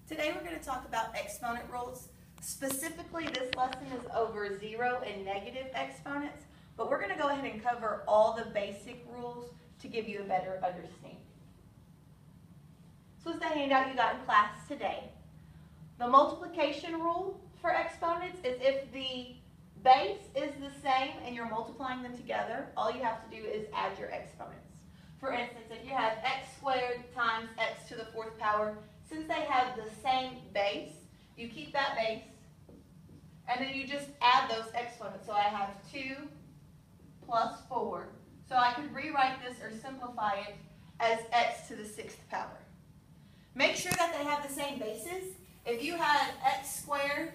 Today we're going to talk about exponent rules. Specifically, this lesson is over zero and negative exponents, but we're going to go ahead and cover all the basic rules to give you a better understanding. So this is the handout you got in class today. The multiplication rule for exponents is if the base is the same and you're multiplying them together, all you have to do is add your exponents. For instance, if you have x squared times x to the fourth power, since they have the same base, you keep that base, and then you just add those exponents. So I have 2 plus 4. So I could rewrite this or simplify it as x to the sixth power. Make sure that they have the same bases. If you had x squared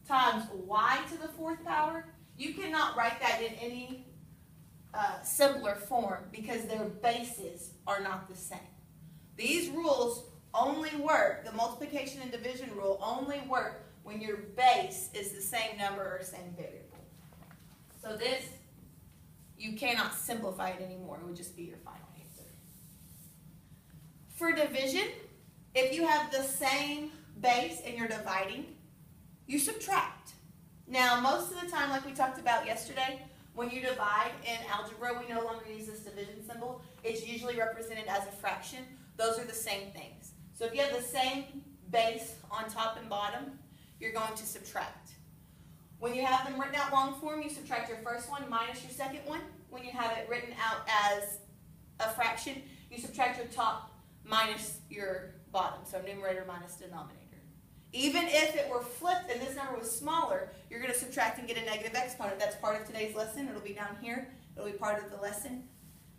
times y to the fourth power, you cannot write that in any simpler form because their bases are not the same. These rules only work, the multiplication and division rule only work when your base is the same number or same variable. So this, you cannot simplify it anymore. It would just be your final answer. For division, if you have the same base and you're dividing, you subtract. Now, most of the time, like we talked about yesterday, when you divide in algebra, we no longer use this division symbol. It's usually represented as a fraction. Those are the same things. So if you have the same base on top and bottom, you're going to subtract. When you have them written out long form, you subtract your first one minus your second one. When you have it written out as a fraction, you subtract your top minus your bottom. So numerator minus denominator. Even if it were flipped and this number was smaller, you're going to subtract and get a negative exponent. That's part of today's lesson. It'll be down here. It'll be part of the lesson.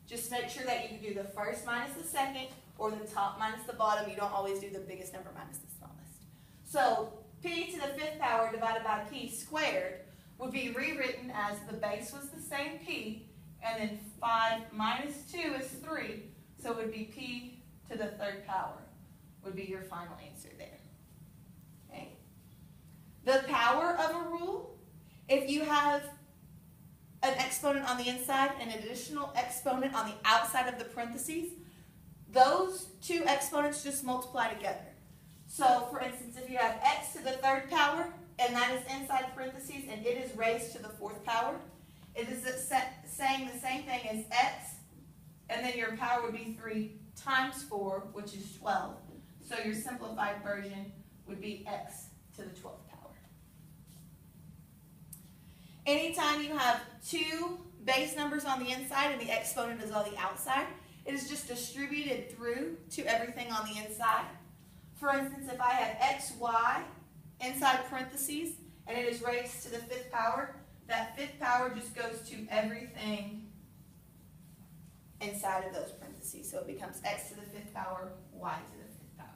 Just make sure that you can do the first minus the second or the top minus the bottom. You don't always do the biggest number minus the smallest. So p to the fifth power divided by p squared would be rewritten as the base was the same p, and then 5 minus 2 is 3, so it would be p to the third power would be your final answer there. Okay. The power of a rule, if you have an exponent on the inside and an additional exponent on the outside of the parentheses, those two exponents just multiply together. So, for instance, if you have x to the third power, and that is inside parentheses, and it is raised to the fourth power, it is saying the same thing as x, and then your power would be 3 times 4, which is 12. So your simplified version would be x to the 12th power. Anytime you have two base numbers on the inside and the exponent is on the outside, it is just distributed through to everything on the inside. For instance, if I have xy inside parentheses and it is raised to the fifth power, that fifth power just goes to everything inside of those parentheses. So it becomes x to the fifth power, y to the fifth power.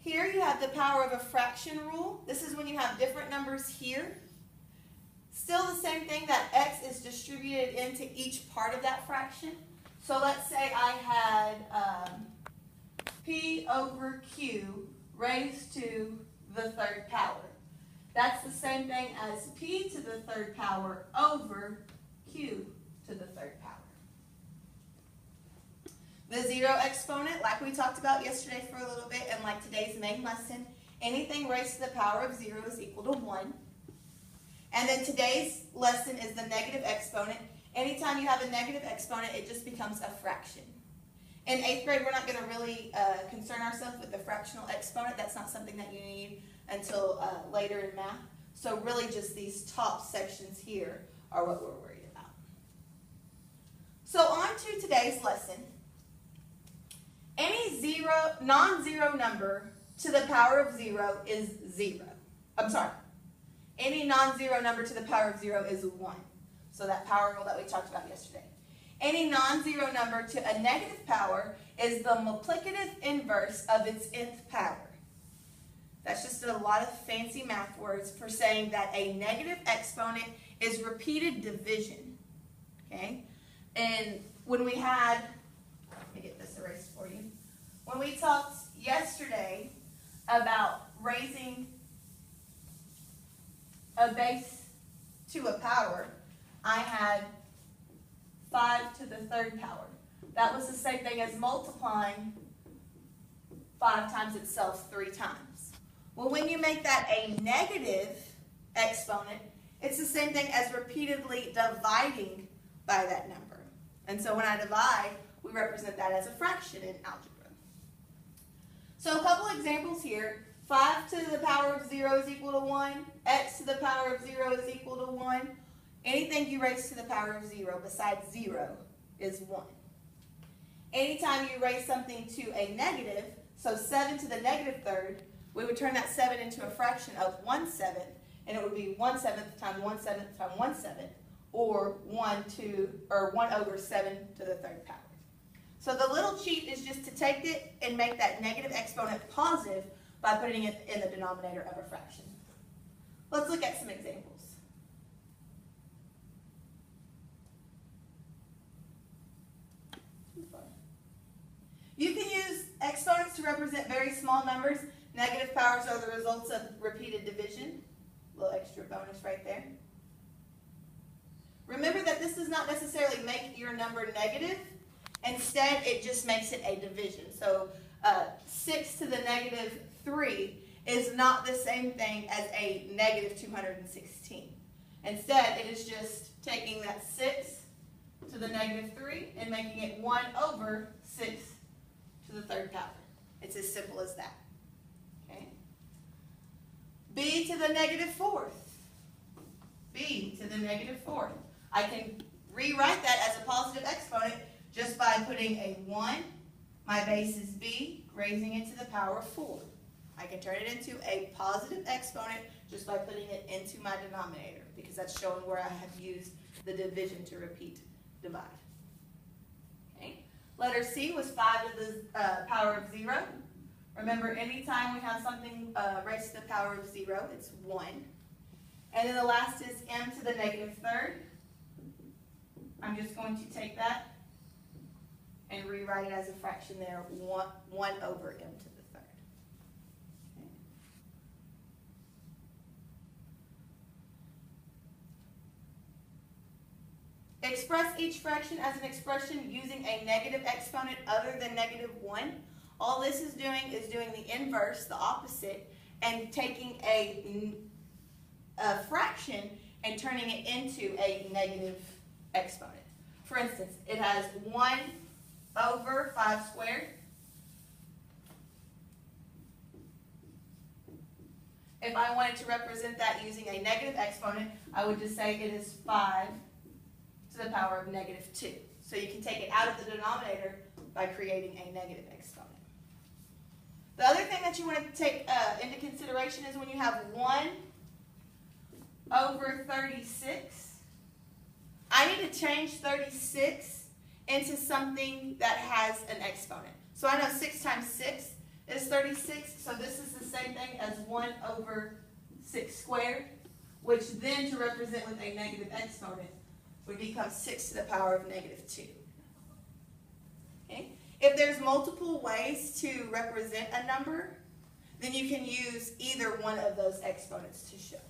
Here you have the power of a fraction rule. This is when you have different numbers here. Still the same thing, that x is distributed into each part of that fraction. So let's say I had p over q raised to the third power. That's the same thing as p to the third power over q to the third power. The zero exponent, like we talked about yesterday for a little bit, and like today's main lesson, anything raised to the power of 0 is equal to 1. And then today's lesson is the negative exponent. Anytime you have a negative exponent, it just becomes a fraction. In 8th grade, we're not going to really concern ourselves with the fractional exponent. That's not something that you need until later in math. So really just these top sections here are what we're worried about. So on to today's lesson. Any non-zero number to the power of 0 is 0. I'm sorry. Any non-zero number to the power of 0 is 1. So that power rule that we talked about yesterday. Any non-zero number to a negative power is the multiplicative inverse of its nth power. That's just a lot of fancy math words for saying that a negative exponent is repeated division. Okay? And when we had, let me get this erased for you. When we talked yesterday about raising a base to a power, I had 5 to the third power. That was the same thing as multiplying 5 times itself 3 times. Well, when you make that a negative exponent, it's the same thing as repeatedly dividing by that number. And so when I divide, we represent that as a fraction in algebra. So a couple examples here. 5 to the power of 0 is equal to 1. X to the power of 0 is equal to 1. Anything you raise to the power of 0 besides 0 is 1. Anytime you raise something to a negative, so 7 to the negative third, we would turn that 7 into a fraction of 1/7, and it would be 1/7 times 1/7 times 1/7, or 1 over 7 to the third power. So the little cheat is just to take it and make that negative exponent positive by putting it in the denominator of a fraction. Let's look at some examples. You can use exponents to represent very small numbers. Negative powers are the results of repeated division. A little extra bonus right there. Remember that this does not necessarily make your number negative. Instead, it just makes it a division. So 6 to the negative 3 is not the same thing as a negative 216. Instead, it is just taking that 6 to the negative 3 and making it 1 over 6 to the third power. It's as simple as that. Okay. B to the negative 4th. B to the negative 4th. I can rewrite that as a positive exponent just by putting a 1. My base is b, raising it to the power of 4. I can turn it into a positive exponent just by putting it into my denominator, because that's showing where I have used the division to repeat divide. Okay. Letter C was 5 to the power of 0. Remember, anytime we have something raised to the power of 0, it's 1. And then the last is m to the negative 3rd. I'm just going to take that and rewrite it as a fraction there, 1 over m to the 3rd. Okay. Express each fraction as an expression using a negative exponent other than negative 1. All this is doing the inverse, the opposite, and taking a fraction and turning it into a negative exponent. For instance, it has 1 over 5 squared. If I wanted to represent that using a negative exponent, I would just say it is 5 to the power of negative 2. So you can take it out of the denominator by creating a negative exponent. The other thing that you want to take into consideration is when you have 1 over 36, I need to change 36 into something that has an exponent. So I know 6 times 6 is 36, so this is the same thing as 1 over 6 squared, which then to represent with a negative exponent would become 6 to the power of negative 2. Okay? If there's multiple ways to represent a number, then you can use either one of those exponents to show.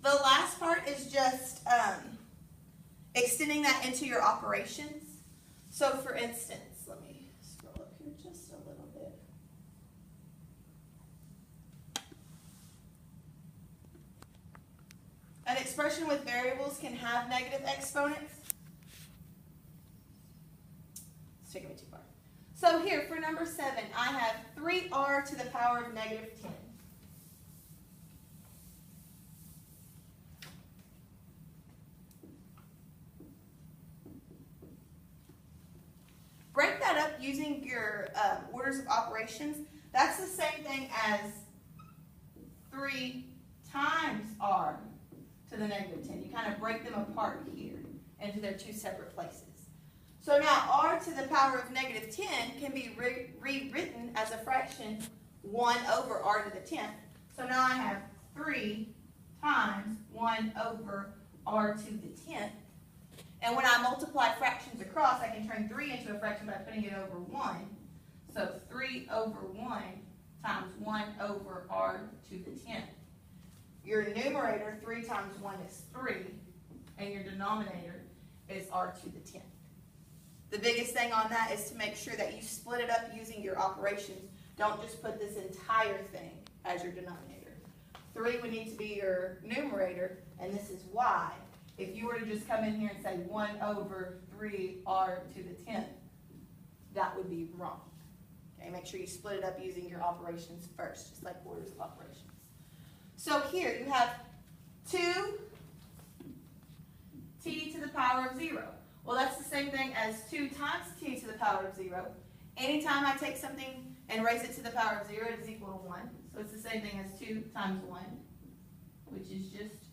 The last part is just extending that into your operations. So for instance, let me scroll up here just a little bit. An expression with variables can have negative exponents. It's taking me too far. So here, for number 7, I have 3r to the power of negative 10. Break that up using your orders of operations. That's the same thing as 3 times r to the negative 10. You kind of break them apart here into their two separate places. So now r to the power of negative 10 can be rewritten as a fraction 1 over r to the 10th. So now I have 3 times 1 over r to the 10th. And when I multiply fractions across, I can turn 3 into a fraction by putting it over 1. So 3 over 1 times 1 over r to the 10th. Your numerator, 3 times 1 is 3, and your denominator is r to the 10th. The biggest thing on that is to make sure that you split it up using your operations. Don't just put this entire thing as your denominator. 3 would need to be your numerator, and this is why. If you were to just come in here and say 1 over 3r to the 10th, that would be wrong. Okay, make sure you split it up using your operations first, just like orders of operations. So here you have 2t to the power of 0. Well, that's the same thing as 2 times t to the power of 0. Anytime I take something and raise it to the power of 0, it is equal to 1. So it's the same thing as 2 times 1, which is just